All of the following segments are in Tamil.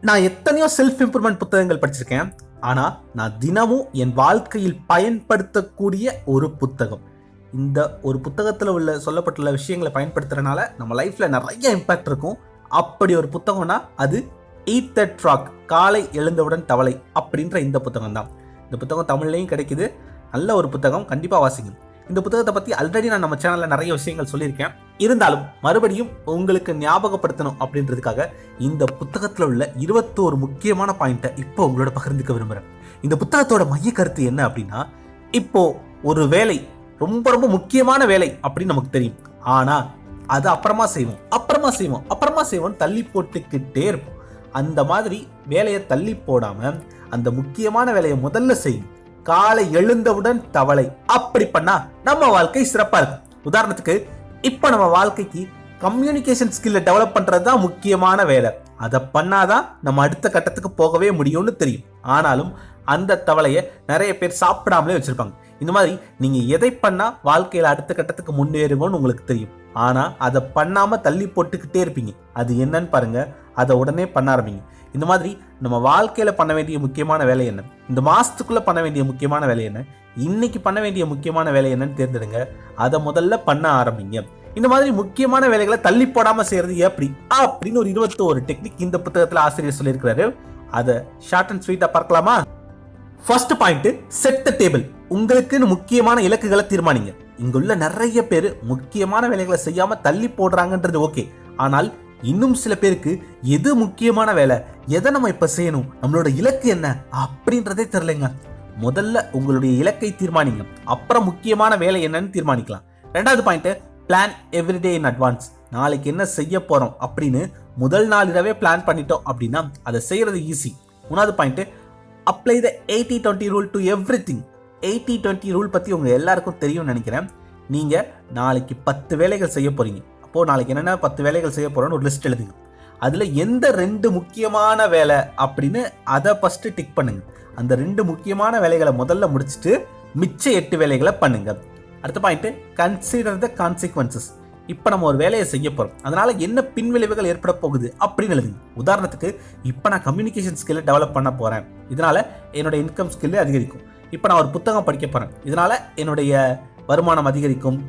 நான் எத்தனையோ செல்ஃப் இம்ப்ரூவ்மெண்ட் புத்தகங்கள் படிச்சிருக்கேன். ஆனா நான் தினமும் என் வாழ்க்கையில் பயன்படுத்தக்கூடிய ஒரு புத்தகம், இந்த ஒரு புத்தகத்துல உள்ள சொல்லப்பட்டுள்ள விஷயங்களை பயன்படுத்துறதுனால நம்ம லைஃப்ல நிறைய இம்பாக்ட் இருக்கும். அப்படி ஒரு புத்தகம்னா அது ஈட் தட் ஃப்ராக், காலை எழுந்தவுடன் தவளை அப்படின்ற இந்த புத்தகம் தான். இந்த புத்தகம் தமிழ்லையும் கிடைக்குது. நல்ல ஒரு புத்தகம், கண்டிப்பா வாசிங்க. இந்த புத்தகத்தை பத்தி ஆல்ரெடி நான் நம்ம சேனல்ல நிறைய விஷயங்கள் சொல்லியிருக்கேன். இருந்தாலும் மறுபடியும் உங்களுக்கு ஞாபகப்படுத்தணும் அப்படின்றதுக்காக இந்த புத்தகத்துல உள்ள 21 முக்கியமான பாயிண்ட்டை இப்போ உங்களோட பகிர்ந்துக்க விரும்புறேன். இந்த புத்தகத்தோட மைய கருத்து என்ன அப்படின்னா, இப்போ ஒரு வேலை ரொம்ப ரொம்ப முக்கியமான வேலை அப்படின்னு நமக்கு தெரியும். ஆனா அது அப்புறமா செய்வோம் தள்ளி போட்டுக்கிட்டே இருப்போம். அந்த மாதிரி வேலையை தள்ளி போடாம அந்த முக்கியமான வேலையை முதல்ல செய்யும். காலை எழுந்தவுடன் தவளை, அப்படி பண்ணா நம்ம வாழ்க்கை சிறப்பா இருக்கும். உதாரணத்துக்கு இப்ப நம்ம வாழ்க்கைக்கு கம்யூனிகேஷன் ஸ்கில்லை டெவலப் பண்றதுதான் முக்கியமான வேலை. அதை பண்ணாதான் நம்ம அடுத்த கட்டத்துக்கு போகவே முடியும்னு தெரியும். ஆனாலும் அந்த தவளையை நிறைய பேர் சாப்பிடாமலே வச்சிருப்பாங்க. இந்த மாதிரி நீங்க எதை பண்ணா வாழ்க்கையில அடுத்த கட்டத்துக்கு முன்னேறுவோம்னு உங்களுக்கு தெரியும். ஆனா அதை பண்ணாம தள்ளி போட்டுக்கிட்டே இருப்பீங்க. அது என்னன்னு பாருங்க, அதை உடனே பண்ண ஆரம்பிங்க. இந்த மாதிரி நம்ம வாழ்க்கையில பண்ண வேண்டிய முக்கியமான வேலை என்ன, இந்த மாசத்துக்குள்ள பண்ண வேண்டிய முக்கியமான வேலை என்ன, இன்னைக்கு பண்ண வேண்டிய முக்கியமான வேலை என்னன்னு தேர்ந்தெடுங்க. அதை முதல்ல பண்ண ஆரம்பிங்க. இந்த மாதிரி முக்கியமான வேலைகளை தள்ளி போடாம செய்யறது எப்படி அப்படின்னு ஒரு 21 டெக்னிக் இந்த புத்தகத்துல ஆசிரியர் சொல்லியிருக்கிறாரு. அதை ஷார்ட் அண்ட் ஸ்வீட்டா பார்க்கலாமா? ஃபர்ஸ்ட் பாயிண்ட், செட் தி டேபிள். உங்களுக்குன்னு முக்கியமான இலக்குகளை தீர்மானிங்க. இங்குள்ள நிறைய பேர் முக்கியமான வேலைகளை செய்யாம தள்ளி போடுறாங்கன்றது ஓகே. ஆனால் இன்னும் சில பேருக்கு எது முக்கியமான வேலை, எதை நம்ம இப்ப செய்யணும், நம்மளோட இலக்கு என்ன அப்படின்றதே தெரியலங்க. முதல்ல உங்களுடைய இலக்கை தீர்மானிங்க, அப்புறம் முக்கியமான வேலை என்னன்னு தீர்மானிக்கலாம். ரெண்டாவது point, plan every day in advance. நாளைக்கு என்ன செய்ய போறோம் அப்படின்னு முதல் நாள் இரவே பிளான் பண்ணிட்டோம் அப்படின்னா அதை செய்யறது ஈஸி. மூணாவது point, apply the 80-20 rule to everything. 80-20 rule பத்தி உங்க எல்லாருக்கும் தெரியும்னு நினைக்கிறேன். நீங்க நாளைக்கு 10 வேலைகள் செய்ய போறீங்க. அப்போ நாளைக்கு என்னென்ன 10 வேலைகள் செய்ய போறோம்னு ஒரு லிஸ்ட் எழுதுங்க. அதுல எந்த 2 முக்கியமான வேலை அப்படின்னு அதை ஃபர்ஸ்ட் டிக் பண்ணுங்க. அந்த 2 முக்கியமான வேலைகளை முதல்ல முடிச்சுட்டு மிச்ச 8 வேலைகளை பண்ணுங்க. அடுத்த பாயிண்ட், கன்சிடர் த கான்சிக்வன்சஸ். இப்ப நம்ம ஒரு வேலையை செய்ய போறோம், அதனால என்ன பின்விளைவுகள் ஏற்பட போகுது அப்படின்னு எழுதுங்க. உதாரணத்துக்கு இப்ப நான் கம்யூனிகேஷன் ஸ்கில்லை டெவலப் பண்ண போறேன், இதனால என்னோட இன்கம் ஸ்கில் அதிகரிக்கும். இப்ப நான் ஒரு புத்தகம் படிக்க போறேன், இதனால என்னுடைய வருமானம் அதிகரிக்கும்,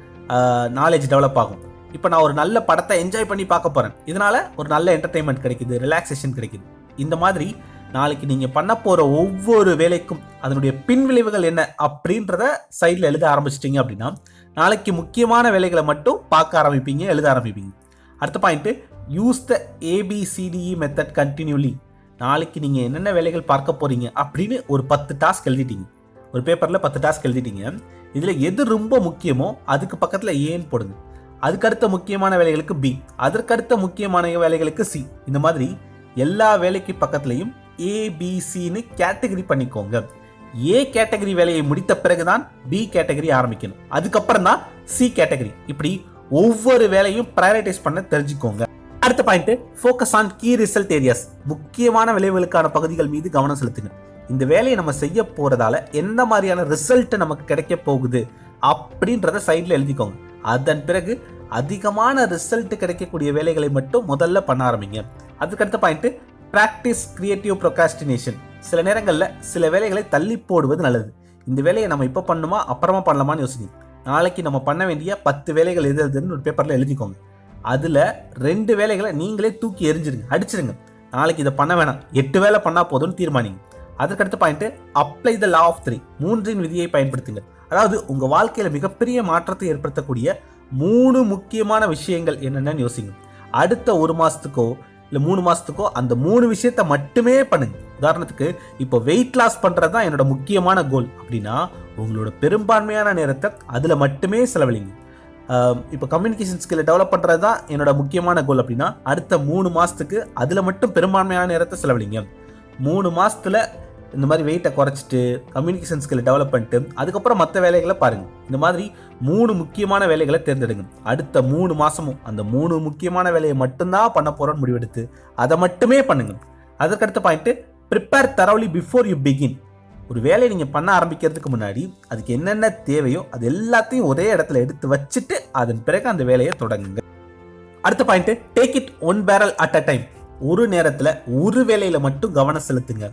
நாலேஜ் டெவலப் ஆகும். இப்போ நான் ஒரு நல்ல படத்தை என்ஜாய் பண்ணி பார்க்க போறேன், இதனால ஒரு நல்ல என்டர்டைன்மெண்ட் கிடைக்குது, ரிலாக்ஸேஷன் கிடைக்குது. இந்த மாதிரி நாளைக்கு நீங்க பண்ண போற ஒவ்வொரு வேலைக்கும் அதனுடைய பின்விளைவுகள் என்ன அப்படின்றத சைட்ல எழுத ஆரம்பிச்சிட்டீங்க அப்படின்னா நாளைக்கு முக்கியமான வேலைகளை மட்டும் பார்க்க ஆரம்பிப்பீங்க, எழுத ஆரம்பிப்பீங்க. அடுத்த point, use the ABCDE method continuously. நாளைக்கு நீங்க என்னென்ன வேலைகள் பார்க்க போறீங்க அப்படின்னு ஒரு 10 டாஸ்க் எழுதிட்டீங்க. ஒரு பேப்பர்ல 10 டாஸ்க் எழுதிட்டீங்க. இதுல எது ரொம்ப முக்கியமோ அதுக்கு பக்கத்துல ஏன்னு போடுங்க. அதுக்கடுத்த முக்கியமான வேலைகளுக்கு B, அதற்கடுத்த முக்கியமான வேலைகளுக்கு C. இந்த மாதிரி எல்லா வேலைக்கு பக்கத்துலையும் ABCன்னு கேட்டகரி பண்ணிக்கோங்க. A கேட்டகரி வேலையை முடித்த பிறகுதான் B கேட்டகரி ஆரம்பிக்கணும், அதுக்கப்புறம் தான் C கேட்டகரி. இப்படி ஒவ்வொரு வேலையும் பிரையாரிட்டைஸ் பண்ண தெரிஞ்சுக்கோங்க. அடுத்த point, focus on key result areas. முக்கியமான விளைவுகளுக்கான பகுதிகள் மீது கவனம் செலுத்துங்க. இந்த வேலையை நம்ம செய்ய போறதால எந்த மாதிரியான ரிசல்ட் நமக்கு கிடைக்க போகுது அப்படின்றத சைட்ல எழுதிக்கோங்க. அதன் பிறகு அதிகமான ரிசல்ட் கிடைக்கக்கூடிய வேலைகளை மட்டும் முதல்ல பண்ண ஆரம்பிங்க. அதுக்கடுத்த பாயிண்ட், பிராக்டிஸ் கிரியேட்டிவ் ப்ரோக்ராஸ்டினேஷன். சில நேரங்கள்ல சில வேலைகளை தள்ளி போடுவது நல்லது. இந்த வேலையை நம்ம இப்ப பண்ணுமா அப்புறமா பண்ணலாமான்னு யோசிங்க. நாளைக்கு நம்ம பண்ண வேண்டிய 10 வேலைகள் எதுன்னு ஒரு பேப்பர்ல எழுதிக்கோங்க. அதுல 2 வேலைகளை நீங்களே தூக்கி எரிஞ்சிருங்க, அடிச்சிருங்க. நாளைக்கு இதை பண்ண வேணாம், 8 வேலை பண்ணா போதும்னு தீர்மானிங்க. அதுக்கடுத்த point, apply the law of 3. 3 விதியை பயன்படுத்துங்க. அதாவது உங்க வாழ்க்கையில மிகப்பெரிய மாற்றத்தை ஏற்படுத்தக்கூடிய 3 முக்கியமான விஷயங்கள் என்னென்னு யோசிங்க. அடுத்த 1 மாசத்துக்கோ இல்ல 3 மாசத்துக்கோ அந்த 3 விஷயத்த மட்டுமே பண்ணுங்க. உதாரணத்துக்கு இப்போ வெயிட் லாஸ் பண்றது தான் என்னோட முக்கியமான கோல் அப்படின்னா உங்களோட பெரும்பான்மையான நேரத்தை அதுல மட்டுமே செலவழிங்க. இப்போ கம்யூனிகேஷன் ஸ்கில்லை டெவலப் பண்றது தான் என்னோட முக்கியமான கோல் அப்படின்னா அடுத்த 3 மாசத்துக்கு அதுல மட்டும் பெரும்பான்மையான நேரத்தை செலவழிங்க. 3 மாசத்துல இந்த மாதிரி வெயிட்டை குறைச்சிட்டு கம்யூனிகேஷன் ஸ்கில்லை டெவலப் பண்ணிட்டு அதுக்கப்புறம் மற்ற வேலைகளை பாருங்க. இந்த மாதிரி 3 முக்கியமான வேலைகளை தேர்ந்தெடுங்க. அடுத்த 3 மாசமும் அந்த 3 முக்கியமான வேலையை மட்டும்தான் பண்ண போறோம்னு முடிவெடுத்து அதை மட்டுமே பண்ணுங்க. அதற்கடுத்த point, prepare thoroughly before you begin. ஒரு வேலையை நீங்க பண்ண ஆரம்பிக்கிறதுக்கு முன்னாடி அதுக்கு என்னென்ன தேவையோ அது எல்லாத்தையும் ஒரே இடத்துல எடுத்து வச்சுட்டு அதன் பிறகு அந்த வேலையை தொடங்குங்க. அடுத்த point, take it 1 barrel at a time. ஒரு நேரத்தில் ஒரு வேலையில் மட்டும் கவனம் செலுத்துங்க.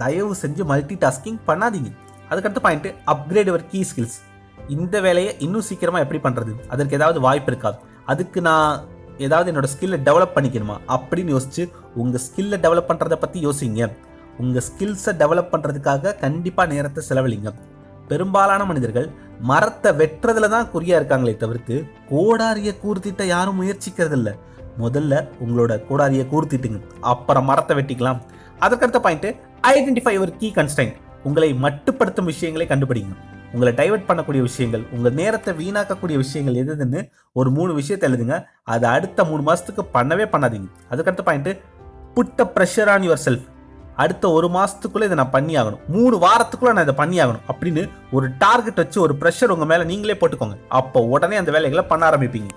தயவு செஞ்சு மல்டி டாஸ்கிங் பண்ணாதீங்க. அதுக்கடுத்த point, upgrade your key skills. இந்த வேலையை இன்னும் சீக்கிரமாக எப்படி பண்ணுறது, அதற்கு ஏதாவது வாய்ப்பு இருக்கா, அதுக்கு நான் ஏதாவது என்னோட ஸ்கில்லை டெவலப் பண்ணிக்கணுமா அப்படின்னு யோசிச்சு உங்கள் ஸ்கில்லை டெவலப் பண்ணுறதை பற்றி யோசிங்க. உங்கள் ஸ்கில்ஸை டெவலப் பண்ணுறதுக்காக கண்டிப்பாக நேரத்தை செலவழிங்க. பெரும்பாலான மனிதர்கள் மரத்தை வெட்டுறதுல தான் குறியா இருக்காங்களே தவிர்த்து கோடாரியை கூர்த்திட்ட யாரும் முயற்சிக்கிறது இல்லை. முதல்ல உங்களோட கோடாரியை கூர்த்திட்டுங்க, அப்புறம் மரத்தை வெட்டிக்கலாம். அதற்கடுத்த point, identify your key constraint. உங்களை மட்டுப்படுத்தும் விஷயங்களை கண்டுபிடிங்க. உங்களை டைவர்ட் பண்ணக்கூடிய விஷயங்கள், உங்கள் நேரத்தை வீணாக்கக்கூடிய விஷயங்கள் எதுன்னு ஒரு 3 விஷயத்தை எழுதுங்க. அதை அடுத்த 3 மாதத்துக்கு பண்ணவே பண்ணாதீங்க. அதுக்கடுத்த point, put the pressure on yourself. அடுத்த 1 மாதத்துக்குள்ளே இதை நான் பண்ணி ஆகணும், 3 வாரத்துக்குள்ளே நான் இதை பண்ணி ஆகணும் அப்படின்னு ஒரு டார்கெட் வச்சு ஒரு ப்ரெஷர் உங்கள் மேலே நீங்களே போட்டுக்கோங்க. அப்போ உடனே அந்த வேலைகளை பண்ண ஆரம்பிப்பீங்க.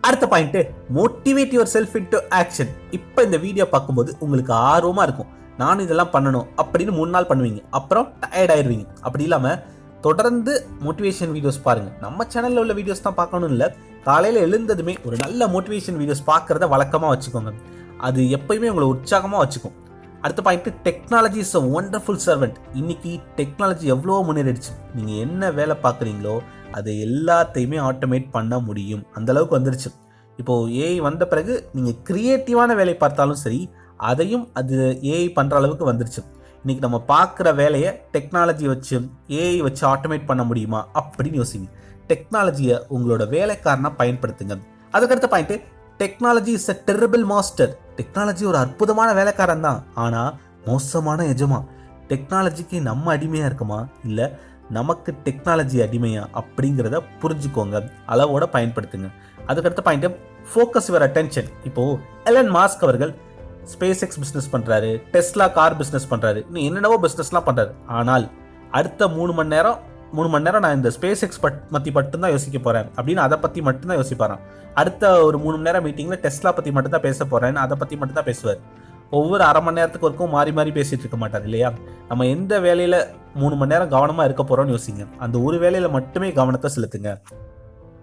அடுத்த point, motivate your self into action. இப்போ இந்த வீடியோ பார்க்கும்போது உங்களுக்கு ஆர்வமாக இருக்கும், நானும் இதெல்லாம் பண்ணணும் அப்படின்னு 3 நாள் பண்ணுவீங்க, அப்புறம் டயர்ட் ஆயிடுவீங்க. அப்படி இல்லாமல் தொடர்ந்து மோட்டிவேஷன் வீடியோஸ் பாருங்கள். நம்ம சேனலில் உள்ள வீடியோஸ் தான் பார்க்கணும் இல்லை, காலையில் எழுந்ததுமே ஒரு நல்ல மோட்டிவேஷன் வீடியோஸ் பார்க்குறத வழக்கமாக வச்சுக்கோங்க. அது எப்பயுமே உங்களை உற்சாகமாக வச்சுக்கும். அடுத்த point, technology is a wonderful servant. இன்னைக்கு டெக்னாலஜி எவ்வளோ முன்னேறிடுச்சு. நீங்கள் என்ன வேலை பார்க்குறீங்களோ அதை எல்லாத்தையுமே ஆட்டோமேட் பண்ண முடியும், அந்த அளவுக்கு வந்துருச்சு. இப்போது ஏஐ வந்த பிறகு நீங்கள் க்ரியேட்டிவான வேலை பார்த்தாலும் சரி, அதையும் அது ஏஐ பண்ணுற அளவுக்கு வந்துருச்சு. இன்னைக்கு நம்ம பார்க்குற வேலையை டெக்னாலஜி வச்சு ஏஐ வச்சு ஆட்டோமேட் பண்ண முடியுமா அப்படின்னு யோசிங்க. டெக்னாலஜியை உங்களோட வேலைக்காரனாக பயன்படுத்துங்க. அதுக்கடுத்த point, technology is a terrible master. Technology ஒரு அற்புதமான வேலைக்காரன் தான், ஆனால் மோசமான எஜமா. டெக்னாலஜிக்கு நம்ம அடிமையாக இருக்குமா இல்லை நமக்கு டெக்னாலஜி அடிமையா அப்படிங்கிறத புரிஞ்சுக்கோங்க, அளவோட பயன்படுத்துங்க. அதுக்கடுத்த பாயிண்ட், ஃபோக்கஸ் யுவர் அட்டென்ஷன். இப்போது எலன் மாஸ்க் அவர்கள் ஸ்பேஸ் எக்ஸ் பிஸ்னஸ் பண்ணுறாரு, டெஸ்லா கார் பிஸ்னஸ் பண்ணுறாரு, இன்னும் என்னென்னவோ பிஸ்னஸ்லாம் பண்ணுறாரு. ஆனால் அடுத்த 3 மணி நேரம் நான் இந்த ஸ்பேஸ் எக்ஸ் பற்றி மட்டும்தான் யோசிக்க போகிறேன் அப்படின்னு அதை பற்றி மட்டும்தான் யோசிப்பாரான். அடுத்த ஒரு 3 மணி நேரம் மீட்டிங்கில் டெஸ்லா பற்றி மட்டும்தான் பேச போகிறேன்னு அதை பற்றி மட்டும்தான் பேசுவார். ஒவ்வொரு அரை மணி நேரத்துக்கு ஒருக்கும் மாறி மாறி பேசிகிட்டு இருக்க மாட்டார் இல்லையா? நம்ம எந்த வேலையில் 3 மணி நேரம் கவனமாக இருக்க போகிறோம்னு யோசிங்க. அந்த ஒரு வேலையில் மட்டுமே கவனத்தை செலுத்துங்க.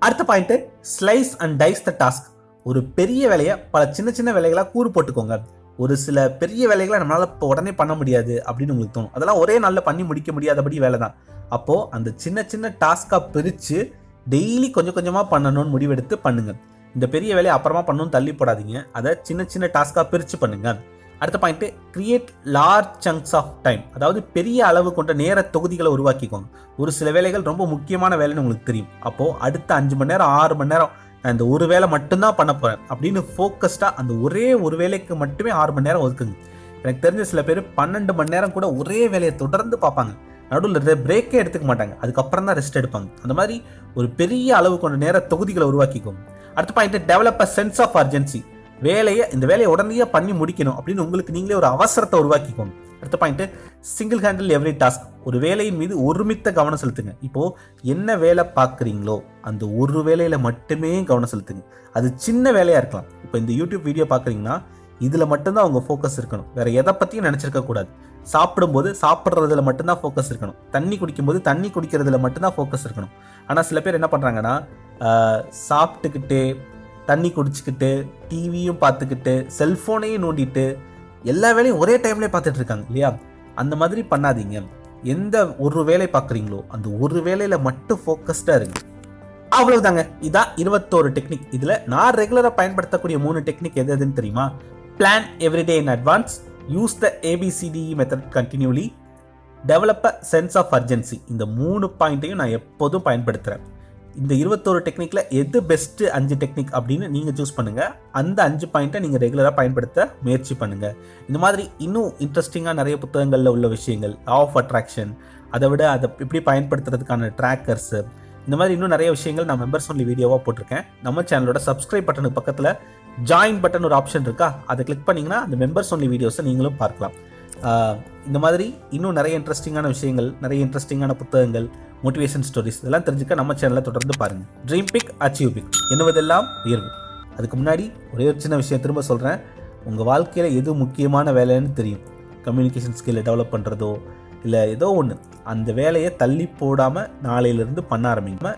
அடுத்த point, slice and dice the task. ஒரு பெரிய வேலையை பல சின்ன சின்ன வேலைகளாக கூறு போட்டுக்கோங்க. ஒரு சில பெரிய வேலைகளை நம்மளால் இப்போ உடனே பண்ண முடியாது அப்படின்னு உங்களுக்கு தோணும். அதெல்லாம் ஒரே நாளில் பண்ணி முடிக்க முடியாதபடி வேலை தான். அப்போது அந்த சின்ன சின்ன டாஸ்காக பிரித்து டெய்லி கொஞ்சம் கொஞ்சமாக பண்ணணும்னு முடிவெடுத்து பண்ணுங்க. இந்த பெரிய வேலையை அப்புறமா பண்ணணும்னு தள்ளி போடாதீங்க, அதை சின்ன சின்ன டாஸ்காக பிரித்து பண்ணுங்க. அடுத்த point, create large chunks of time. அதாவது பெரிய அளவு கொண்ட நேர தொகுதிகளை உருவாக்கிக்கோங்க. ஒரு சில வேலைகள் ரொம்ப முக்கியமான வேலைன்னு உங்களுக்கு தெரியும். அப்போது அடுத்த 5 மணி நேரம் 6 மணி நேரம் நான் இந்த ஒரு வேலை மட்டும்தான் பண்ண போகிறேன் அப்படின்னு ஃபோக்கஸ்டாக அந்த ஒரே ஒரு வேலைக்கு மட்டுமே 6 மணி நேரம் ஒதுக்குங்க. எனக்கு தெரிஞ்ச சில பேர் 12 மணி நேரம் கூட ஒரே வேலையை தொடர்ந்து பார்ப்பாங்க, நடுவில் பிரேக்கே எடுத்துக்க மாட்டாங்க, அதுக்கப்புறம் தான் ரெஸ்ட் எடுப்பாங்க. அந்த மாதிரி ஒரு பெரிய அளவு கொண்ட நேர தொகுதிகளை உருவாக்கிக்கோங்க. அடுத்த point, develop a sense of urgency. இந்த வேலையை உடனடியாக பண்ணி முடிக்கணும் அப்படின்னு உங்களுக்கு நீங்களே ஒரு அவசரத்தை உருவாக்கிக்கோங்க. அடுத்த point, single handle every task. ஒரு வேலையின் மீது ஒருமித்த கவனம் செலுத்துங்க. இப்போது என்ன வேலை பார்க்குறீங்களோ அந்த ஒரு வேலையில் மட்டுமே கவனம் செலுத்துங்க. அது சின்ன வேலையாக இருக்கலாம். இப்போ இந்த யூடியூப் வீடியோ பார்க்குறீங்கன்னா இதில் மட்டும்தான் உங்கள் ஃபோக்கஸ் இருக்கணும், வேறு எதை பற்றியும் நினச்சிருக்கக்கூடாது. சாப்பிடும்போது சாப்பிட்றதுல மட்டும்தான் ஃபோக்கஸ் இருக்கணும், தண்ணி குடிக்கும்போது தண்ணி குடிக்கிறதுல மட்டும்தான் ஃபோக்கஸ் இருக்கணும். ஆனால் சில பேர் என்ன பண்ணுறாங்கன்னா, சாப்பிட்டுக்கிட்டு தண்ணி குடிச்சிக்கிட்டு டிவியும் பார்த்துக்கிட்டு செல்ஃபோனையும் நோண்டிட்டு எல்லா வேலையும் ஒரே டைம்லேயே பார்த்துட்டு இருக்காங்க இல்லையா? அந்த மாதிரி பண்ணாதீங்க. எந்த ஒரு வேலை பார்க்குறீங்களோ அந்த ஒரு வேலையில் மட்டும் ஃபோக்கஸ்டாக இருங்க. அவ்வளவுதாங்க. இதான் 21 டெக்னிக். இதில் நான் ரெகுலராக பயன்படுத்தக்கூடிய 3 டெக்னிக் எதுன்னு தெரியுமா? Plan every day in advance, use the ABCDE method continuously, develop a sense of urgency. இந்த 3 பாயிண்ட்டையும் நான் எப்போதும் பயன்படுத்துகிறேன். இந்த 21 டெக்னிக்கில் எது பெஸ்ட்டு 5 டெக்னிக் அப்படின்னு நீங்கள் சூஸ் பண்ணுங்கள். அந்த 5 பாயிண்ட்டை நீங்கள் ரெகுலராக பயன்படுத்த முயற்சி பண்ணுங்கள். இந்த மாதிரி இன்னும் இன்ட்ரெஸ்டிங்காக நிறைய புத்தகங்களில் உள்ள விஷயங்கள், லா ஆஃப் அட்ராக்ஷன், அதை விட அதை எப்படி பயன்படுத்துறதுக்கான ட்ராக்கர்ஸு, இந்த மாதிரி இன்னும் நிறைய விஷயங்கள் நான் மெம்பர்ஸ் ஒன்லி வீடியோவாக போட்டிருக்கேன். நம்ம சேனலோட சப்ஸ்கிரைப் பட்டனுக்கு பக்கத்தில் ஜாயின் பட்டன் ஒரு ஆப்ஷன் இருக்கா, அதை கிளிக் பண்ணிங்கன்னா அந்த மெம்பர்ஸ் ஒன்லி வீடியோஸை நீங்களும் பார்க்கலாம். இந்த மாதிரி இன்னும் நிறைய இன்ட்ரெஸ்டிங்கான விஷயங்கள், நிறைய இன்ட்ரெஸ்டிங்கான புத்தகங்கள், மோட்டிவேஷன் ஸ்டோரிஸ் இதெல்லாம் தெரிஞ்சுக்க நம்ம சேனலை தொடர்ந்து பாருங்கள். ட்ரீம் பிக், அச்சீவ் பிக், எண்ணுவதெல்லாம் உயர்வு. அதுக்கு முன்னாடி ஒரே ஒரு சின்ன விஷயம் திரும்ப சொல்கிறேன். உங்கள் வாழ்க்கையில் எது முக்கியமான வேலைன்னு தெரியும். கம்யூனிகேஷன் ஸ்கில்லை டெவலப் பண்ணுறதோ இல்லை ஏதோ ஒன்று, அந்த வேலையை தள்ளி போடாமல் நாளையிலேருந்து பண்ண ஆரம்பிங்க.